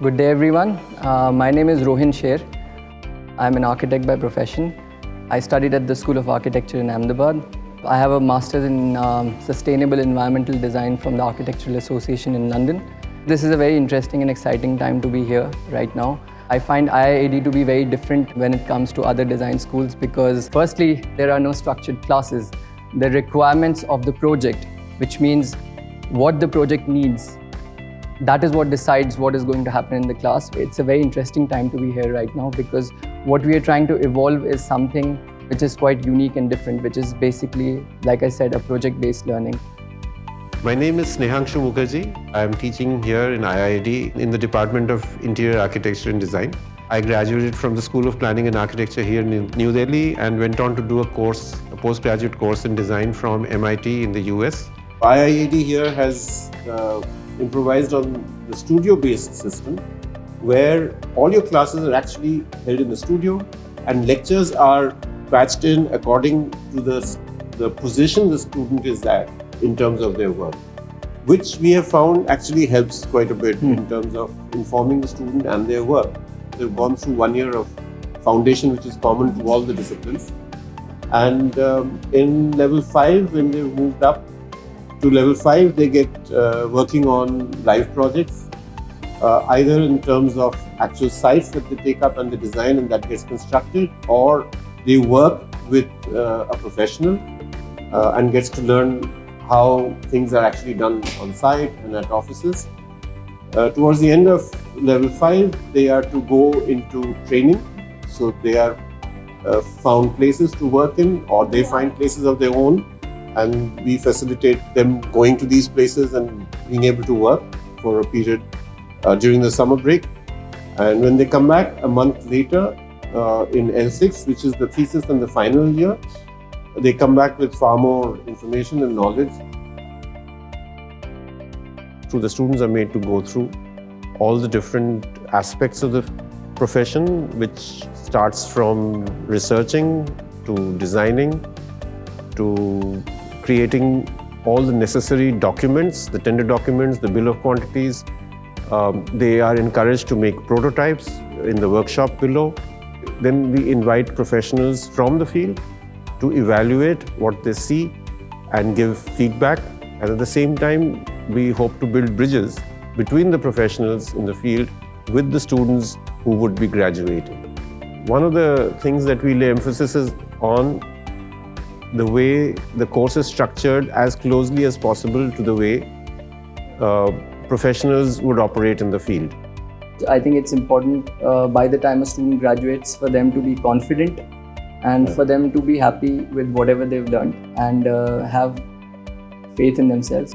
Good day everyone. My name is Rohin Sher. I'm an architect by profession. I studied at the School of Architecture in Ahmedabad. I have a master's in sustainable environmental design from the Architectural Association in London. This is a very interesting and exciting time to be here right now. I find IIAD to be very different when it comes to other design schools because firstly, there are no structured classes. The requirements of the project, which means what the project needs, that is what decides what is going to happen in the class. It's a very interesting time to be here right now because what we are trying to evolve is something which is quite unique and different, which is basically, like I said, a project-based learning. My name is Snehangshu Mukherjee. I am teaching here in IIAD in the Department of Interior Architecture and Design. I graduated from the School of Planning and Architecture here in New Delhi and went on to do a postgraduate course in design from MIT in the US. IIAD here has improvised on the studio-based system where all your classes are actually held in the studio and lectures are patched in according to the position the student is at in terms of their work, which we have found actually helps quite a bit in terms of informing the student and their work. They've gone through 1 year of foundation, which is common to all the disciplines. And in level 5, when they've moved up to level 5, they get working on live projects, either in terms of actual sites that they take up and the design and that gets constructed, or they work with a professional and gets to learn how things are actually done on site and at offices. Towards the end of level 5, they are to go into training. So they are found places to work in, or they find places of their own, and we facilitate them going to these places and being able to work for a period during the summer break. And when they come back a month later in L6, which is the thesis and the final year, they come back with far more information and knowledge. So the students are made to go through all the different aspects of the profession, which starts from researching to designing to creating all the necessary documents, the tender documents, the bill of quantities. They are encouraged to make prototypes in the workshop below. Then we invite professionals from the field to evaluate what they see and give feedback. And at the same time, we hope to build bridges between the professionals in the field with the students who would be graduating. One of the things that we lay emphasis is on the way the course is structured as closely as possible to the way professionals would operate in the field. I think it's important by the time a student graduates for them to be confident and for them to be happy with whatever they've learned and have faith in themselves.